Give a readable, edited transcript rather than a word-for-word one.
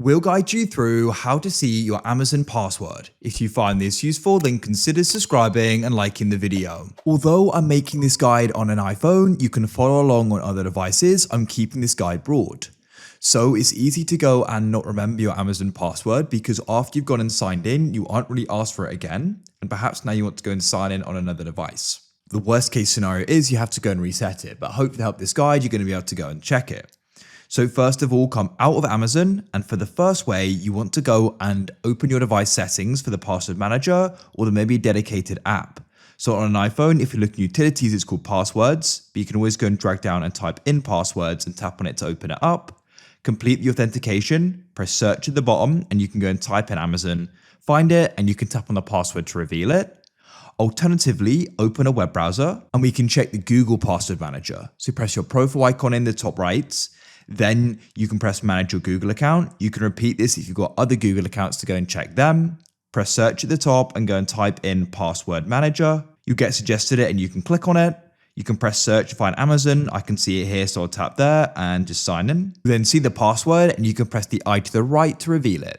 We'll guide you through how to see your Amazon password. If you find this useful, then consider subscribing and liking the video. Although I'm making this guide on an iPhone, you can follow along on other devices. I'm keeping this guide broad. So it's easy to go and not remember your Amazon password because after you've gone and signed in, you aren't really asked for it again. And perhaps now you want to go and sign in on another device. The worst case scenario is you have to go and reset it, but hopefully to help this guide, you're going to be able to go and check it. So first of all, come out of Amazon, and for the first way, you want to go and open your device settings for the password manager, or there may be a dedicated app. So on an iPhone, if you look in utilities, it's called passwords, but you can always go and drag down and type in passwords and tap on it to open it up. Complete the authentication, press search at the bottom, and you can go and type in Amazon, find it, and you can tap on the password to reveal it. Alternatively, open a web browser, and we can check the Google Password Manager. So press your profile icon in the top right. Then you can press manage your Google account. You can repeat this if you've got other Google accounts to go and check them. Press search at the top and go and type in password manager. You get suggested it and you can click on it. You can press search to find Amazon. I can see it here, so I'll tap there and just sign in. You then see the password and you can press the I to the right to reveal it.